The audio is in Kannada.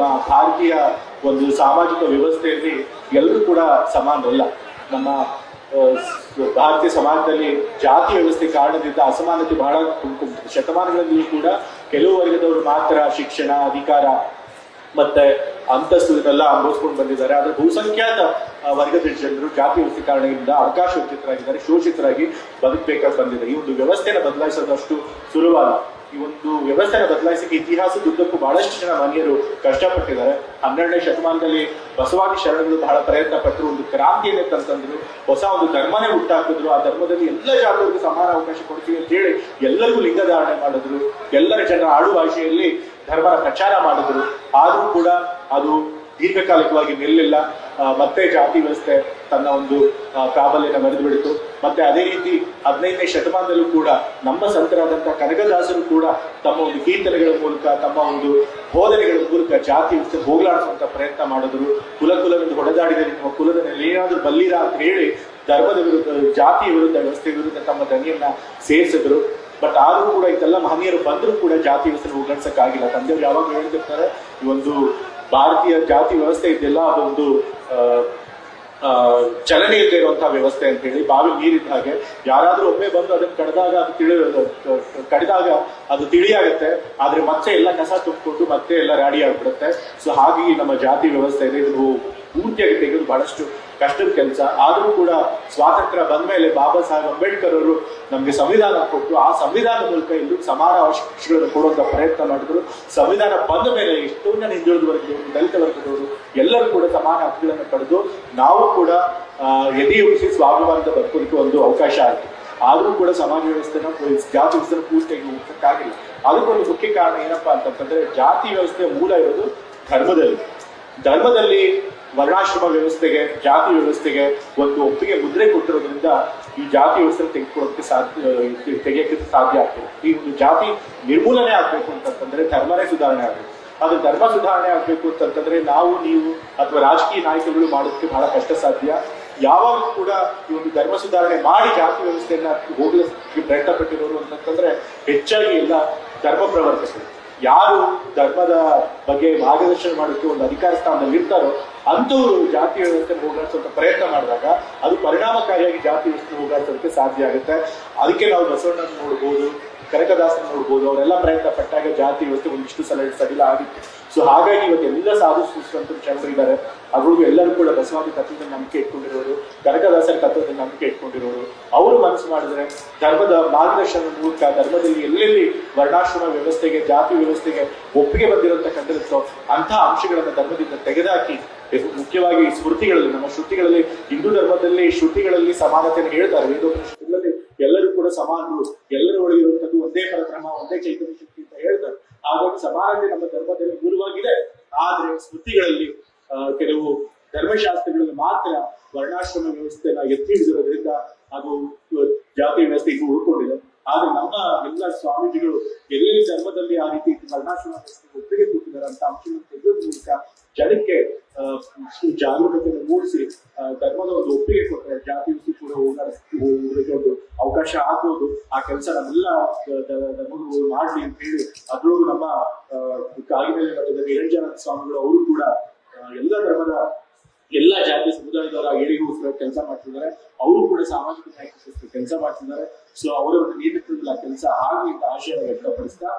ನಮ್ಮ ಭಾರತೀಯ ಒಂದು ಸಾಮಾಜಿಕ ವ್ಯವಸ್ಥೆಯಲ್ಲಿ ಎಲ್ಲರೂ ಕೂಡ ಸಮಾನರಲ್ಲ. ನಮ್ಮ ಭಾರತೀಯ ಸಮಾಜದಲ್ಲಿ ಜಾತಿ ವ್ಯವಸ್ಥೆ ಕಾರಣದಿಂದ ಅಸಮಾನತೆ ಬಹಳ ತುಂಬಿಕೊಂಡಿದೆ. ಶತಮಾನಗಳಲ್ಲಿಯೂ ಕೂಡ ಕೆಲವು ವರ್ಗದವರು ಮಾತ್ರ ಶಿಕ್ಷಣ, ಅಧಿಕಾರ ಮತ್ತೆ ಅಂತಸ್ತು ಇದನ್ನೆಲ್ಲ ಅನುಭವಿಸ್ಕೊಂಡು ಬಂದಿದ್ದಾರೆ. ಆದ್ರೆ ಬಹುಸಂಖ್ಯಾತ ವರ್ಗದ ಜನರು ಜಾತಿ ವ್ಯವಸ್ಥೆ ಕಾರಣದಿಂದ ಅವಕಾಶ ವಂಚಿತರಾಗಿದ್ದಾರೆ, ಶೋಷಿತರಾಗಿ ಬದುಕಬೇಕಾಗಿ ಬಂದಿದೆ. ಈ ಒಂದು ವ್ಯವಸ್ಥೆನ ಬದಲಾಯಿಸೋದಷ್ಟು ಸುಲಭವಲ್ಲ. ಈ ಒಂದು ವ್ಯವಸ್ಥೆನ ಬದಲಾಯಿಸಕ್ಕೆ ಇತಿಹಾಸದುದ್ದಕ್ಕೂ ಬಹಳಷ್ಟು ಜನ ಮಹನೀಯರು ಕಷ್ಟಪಟ್ಟಿದ್ದಾರೆ. 12ನೇ ಶತಮಾನದಲ್ಲಿ ಬಸವಾದಿ ಶರಣರು ಬಹಳ ಪ್ರಯತ್ನ ಪಟ್ಟರು, ಒಂದು ಕ್ರಾಂತಿಯನ್ನೇ ತಂತಂದ್ರು, ಹೊಸ ಒಂದು ಧರ್ಮನೇ ಹುಟ್ಟಾಕಿದ್ರು. ಆ ಧರ್ಮದಲ್ಲಿ ಎಲ್ಲ ಜಾತಿಯವರಿಗೂ ಸಮಾನ ಅವಕಾಶ ಕೊಡ್ತೀವಿ ಅಂತ ಹೇಳಿ ಎಲ್ಲರಿಗೂ ಲಿಂಗಧಾರಣೆ ಮಾಡಿದ್ರು, ಎಲ್ಲರ ಜನರ ಆಡು ಭಾಷೆಯಲ್ಲಿ ಧರ್ಮದ ಪ್ರಚಾರ ಮಾಡಿದ್ರು. ಆದ್ರೂ ಕೂಡ ಅದು ದೀರ್ಘಕಾಲಿಕವಾಗಿ ನಿಲ್ಲಿಲ್ಲ. ಮತ್ತೆ ಜಾತಿ ವ್ಯವಸ್ಥೆ ತನ್ನ ಒಂದು ಪ್ರಾಬಲ್ಯನ ಮೆರೆದು ಬಿಡಿತು. ಮತ್ತೆ ಅದೇ ರೀತಿ 15ನೇ ಶತಮಾನದಲ್ಲೂ ಕೂಡ ನಮ್ಮ ಸಂತರಾದಂತಹ ಕನಕದಾಸರು ಕೂಡ ತಮ್ಮ ಒಂದು ಕೀರ್ತನೆಗಳ ಮೂಲಕ, ತಮ್ಮ ಒಂದು ಬೋಧನೆಗಳ ಮೂಲಕ ಜಾತಿ ವ್ಯವಸ್ಥೆ ಹೋಗಲಾಡಿಸುವಂತ ಪ್ರಯತ್ನ ಮಾಡಿದ್ರು. ಕುಲವೆಂದು ಹೊಡೆದಾಡಿದರೆ ನಿಮ್ಮ ಕುಲದಲ್ಲಿ ಏನಾದ್ರೂ ಬಲ್ಲಿರ ಅಂತ ಹೇಳಿ ಧರ್ಮದ ವಿರುದ್ಧ, ಜಾತಿಯ ವಿರುದ್ಧ, ವ್ಯವಸ್ಥೆ ವಿರುದ್ಧ ತಮ್ಮ ಧ್ವನಿಯನ್ನ ಸೇರಿಸಿದ್ರು. ಬಟ್ ಆದ್ರೂ ಕೂಡ ಇದೆಲ್ಲ ಮಹನೀಯರು ಬಂದರೂ ಕೂಡ ಜಾತಿ ವ್ಯವಸ್ಥೆ ಹೋಗಲಾಡ್ಸಕ್ಕಾಗಿಲ್ಲ. ತಂದೆಯವರು ಯಾವಾಗ ಹೇಳ್ತಿರ್ತಾರೆ, ಈ ಒಂದು ಭಾರತೀಯ ಜಾತಿ ವ್ಯವಸ್ಥೆ ಇದೆಲ್ಲ ಅದೊಂದು ಚಲನೆ ಇಲ್ಲದೆ ಇರುವಂತಹ ವ್ಯವಸ್ಥೆ ಅಂತ ಹೇಳಿ. ಬಾವಿ ನೀರಿದ್ದ ಹಾಗೆ, ಯಾರಾದ್ರೂ ಒಮ್ಮೆ ಬಂದು ಅದನ್ನ ಕಡಿದಾಗ ಅದು ತಿಳಿಯಾಗುತ್ತೆ, ಆದ್ರೆ ಮತ್ತೆ ಎಲ್ಲ ಕಸ ತುಂಬಿಕೊಂಡು ಮತ್ತೆ ಎಲ್ಲ ರಾಡಿ ಆಗ್ಬಿಡುತ್ತೆ. ಸೊ ಹಾಗಾಗಿ ನಮ್ಮ ಜಾತಿ ವ್ಯವಸ್ಥೆ ಇದೆ, ಇದು ಪೂರ್ತಿಯಾಗಿ ತೆಗೆದು ಬಹಳಷ್ಟು ಕಷ್ಟದ ಕೆಲಸ. ಆದ್ರೂ ಕೂಡ ಸ್ವಾತಂತ್ರ್ಯ ಬಂದ ಮೇಲೆ ಬಾಬಾ ಸಾಹೇಬ್ ಅಂಬೇಡ್ಕರ್ ಅವರು ನಮ್ಗೆ ಸಂವಿಧಾನ ಕೊಟ್ಟು, ಆ ಸಂವಿಧಾನದ ಮೂಲಕ ಎಲ್ಲರೂ ಸಮಾನ ಅವಕಾಶಗಳನ್ನು ಕೊಡುವಂತ ಪ್ರಯತ್ನ ಮಾಡಿದ್ರು. ಸಂವಿಧಾನ ಬಂದ ಮೇಲೆ ಎಷ್ಟೋ ಜನ ಹಿಂದುಳಿದ ವರ್ಗದವರು, ದಲಿತ ವರ್ಗದವರು ಎಲ್ಲರೂ ಕೂಡ ಸಮಾನ ಹಕ್ಕುಗಳನ್ನು ಪಡೆದು ನಾವು ಕೂಡ ಎದೆಯುಗಿಸಿ ಸ್ವಾಭಿಮಾನದ ಬದುಕೋದಕ್ಕೆ ಒಂದು ಅವಕಾಶ ಆಯಿತು. ಆದ್ರೂ ಕೂಡ ಸಮಾಜ ವ್ಯವಸ್ಥೆನ, ಜಾತಿ ವ್ಯವಸ್ಥೆನ ಪೂರ್ತಿಯಾಗಿ ಹೋಗಕ್ಕಾಗಿಲ್ಲ. ಅದಕ್ಕೊಂದು ಮುಖ್ಯ ಕಾರಣ ಏನಪ್ಪಾ ಅಂತಂದ್ರೆ, ಜಾತಿ ವ್ಯವಸ್ಥೆಯ ಮೂಲ ಇರೋದು ಧರ್ಮದಲ್ಲಿ ವರ್ಣಾಶ್ರಮ ವ್ಯವಸ್ಥೆಗೆ, ಜಾತಿ ವ್ಯವಸ್ಥೆಗೆ ಒಂದು ಒಪ್ಪಿಗೆ ಮುದ್ರೆ ಕೊಟ್ಟಿರೋದ್ರಿಂದ ಈ ಜಾತಿ ವ್ಯವಸ್ಥೆ ತೆಗೆಯಕ್ಕೆ ಸಾಧ್ಯ ಆಗ್ತದೆ. ಈ ಒಂದು ಜಾತಿ ನಿರ್ಮೂಲನೆ ಆಗ್ಬೇಕು ಅಂತಂದ್ರೆ ಧರ್ಮನೇ ಸುಧಾರಣೆ ಆಗ್ಬೇಕು. ಅದು ಧರ್ಮ ಸುಧಾರಣೆ ಆಗ್ಬೇಕು ಅಂತಂದ್ರೆ ನಾವು, ನೀವು ಅಥವಾ ರಾಜಕೀಯ ನಾಯಕರುಗಳು ಮಾಡೋದಕ್ಕೆ ಬಹಳ ಕಷ್ಟ ಸಾಧ್ಯ. ಯಾವಾಗ ಕೂಡ ಈ ಒಂದು ಧರ್ಮ ಸುಧಾರಣೆ ಮಾಡಿ ಜಾತಿ ವ್ಯವಸ್ಥೆಯನ್ನ ಹೋಗಲಿಕ್ಕೆ ಪ್ರಯತ್ನ ಪಟ್ಟಿರೋರು ಅಂತಂದ್ರೆ ಹೆಚ್ಚಾಗಿ ಎಲ್ಲ ಧರ್ಮ ಪ್ರವರ್ತಕರು. ಯಾರು ಧರ್ಮದ ಬಗ್ಗೆ ಮಾರ್ಗದರ್ಶನ ಮಾಡೋಕ್ಕೆ ಒಂದು ಅಧಿಕಾರ ಸ್ಥಾನದಲ್ಲಿ ಇರ್ತಾರೋ ಅಂಥವ್ರು ಜಾತಿ ವ್ಯವಸ್ಥೆ ಹೋಗಾಡಿಸುವಂತ ಪ್ರಯತ್ನ ಮಾಡಿದಾಗ ಅದು ಪರಿಣಾಮಕಾರಿಯಾಗಿ ಜಾತಿ ವ್ಯವಸ್ಥೆ ಹೋಗಾಡಿಸೋದಕ್ಕೆ ಸಾಧ್ಯ ಆಗುತ್ತೆ. ಅದಕ್ಕೆ ನಾವು ಬಸವಣ್ಣ ನೋಡ್ಬೋದು, ಕನಕದಾಸನ ನೋಡ್ಬೋದು, ಅವರೆಲ್ಲ ಪ್ರಯತ್ನ ಪಟ್ಟಾಗ ಜಾತಿ ವ್ಯವಸ್ಥೆ ಒಂದಿಷ್ಟು ಸಡಿಲ ಆಗಿತ್ತು. ಸೊ ಹಾಗಾಗಿ ಇವತ್ತು ಎಲ್ಲ ಸಾಧು ಸಂತರು ಜನರಿದ್ದಾರೆ. ಅವ್ರಿಗೂ ಎಲ್ಲರೂ ಕೂಡ ಬಸವಾದಿ ತತ್ವದ ನಂಬಿಕೆ ಇಟ್ಕೊಂಡಿರೋರು, ಕನಕದಾಸರ ತತ್ವದ ನಂಬಿಕೆ ಇಟ್ಕೊಂಡಿರೋರು. ಅವರು ಮನಸ್ಸು ಮಾಡಿದ್ರೆ ಧರ್ಮದ ಮಾರ್ಗದರ್ಶನದ ಮೂಲಕ ಧರ್ಮದಲ್ಲಿ ಎಲ್ಲೆಲ್ಲಿ ವರ್ಣಾಶ್ರಮ ವ್ಯವಸ್ಥೆಗೆ, ಜಾತಿ ವ್ಯವಸ್ಥೆಗೆ ಒಪ್ಪಿಗೆ ಬಂದಿರತಕ್ಕಂಥದ್ದು ಅಂತಹ ಅಂಶಗಳನ್ನು ಧರ್ಮದಿಂದ ತೆಗೆದುಹಾಕಿ, ಮುಖ್ಯವಾಗಿ ಸ್ಮೃತಿಗಳಲ್ಲಿ, ನಮ್ಮ ಶ್ರುತಿಗಳಲ್ಲಿ, ಹಿಂದೂ ಧರ್ಮದಲ್ಲಿ ಶ್ರುತಿಗಳಲ್ಲಿ ಸಮಾನತೆಯನ್ನು ಹೇಳ್ತಾರೆ. ವೇದೋಪನಿಷತ್ತುಗಳಲ್ಲಿ ಎಲ್ಲರೂ ಕೂಡ ಸಮಾನರು, ಎಲ್ಲರ ಒಳಗಿರುವಂಥದ್ದು ಒಂದೇ ಪರಬ್ರಹ್ಮ, ಒಂದೇ ಚೈತನ್ಯ ಶಕ್ತಿ ಅಂತ ಹೇಳ್ತಾರೆ. ಹಾಗಾಗಿ ಸಮಾನತೆ ನಮ್ಮ ಧರ್ಮದಲ್ಲಿ ಮೂಲವಾಗಿದೆ. ಆದ್ರೆ ಸ್ಮೃತಿಗಳಲ್ಲಿ ಕೆಲವು ಧರ್ಮಶಾಸ್ತ್ರಗಳಲ್ಲಿ ಮಾತ್ರ ವರ್ಣಾಶ್ರಮ ವ್ಯವಸ್ಥೆನ ಎತ್ತಿ ಹಿಡಿದಿರೋದ್ರಿಂದ ಅದು ಜಾತಿ ವ್ಯವಸ್ಥೆ ಇದು ಉಳ್ಕೊಂಡಿದೆ. ಆದ್ರೆ ನಮ್ಮ ಎಲ್ಲ ಸ್ವಾಮೀಜಿಗಳು ಎಲ್ಲೆಲ್ಲಿ ಧರ್ಮದಲ್ಲಿ ಆ ರೀತಿ ವರ್ಣಾಶ್ರಮ ವ್ಯವಸ್ಥೆ ಒಪ್ಪಿಗೆ ಕೊಟ್ಟಿದ್ದಾರೆ ಅಂತ ಅಂಶವನ್ನು ತೆಗೆಯೋದ್ರ ಮೂಲಕ ಜನಕ್ಕೆ ಜಾಗರೂಕತೆಯನ್ನು ಮೂಡಿಸಿ ಧರ್ಮದ ಒಂದು ಒಪ್ಪಿಗೆ ಕೊಟ್ಟರೆ ಜಾತಿ ವ್ಯವಸ್ಥೆ ಕೂಡ ಹೋಗೋದಕ್ಕೆ ಒಂದು ಅವಕಾಶ ಆಗ್ಬೋದು. ಆ ಕೆಲಸ ನಮ್ಮೆಲ್ಲ ಧರ್ಮಗಳು ಮಾಡ್ಲಿ ಅಂತ ಹೇಳಿ ಅದ್ರೊಳಗೂ ನಮ್ಮ ಕಾಗಿನೆಲೆ ಮಠದ ನಿರಂಜನಾಥ ಸ್ವಾಮಿಗಳು ಅವರು ಕೂಡ ಎಲ್ಲ ಧರ್ಮದ, ಎಲ್ಲ ಜಾತಿ ಸಮುದಾಯದವರ ಏಳಿಗೋಸ್ಕರ ಕೆಲಸ ಮಾಡ್ತಿದ್ದಾರೆ. ಅವರು ಕೂಡ ಸಾಮಾಜಿಕ ನ್ಯಾಯಕ್ಕೋಸ್ಕರ ಕೆಲಸ ಮಾಡ್ತಿದ್ದಾರೆ. ಸೊ ಅವರ ಒಂದು ನೇತೃತ್ವದಲ್ಲಿ ಆ ಕೆಲಸ ಆಗಲಿ ಅಂತ ಆಶಯವನ್ನು ವ್ಯಕ್ತಪಡಿಸ್ತಾ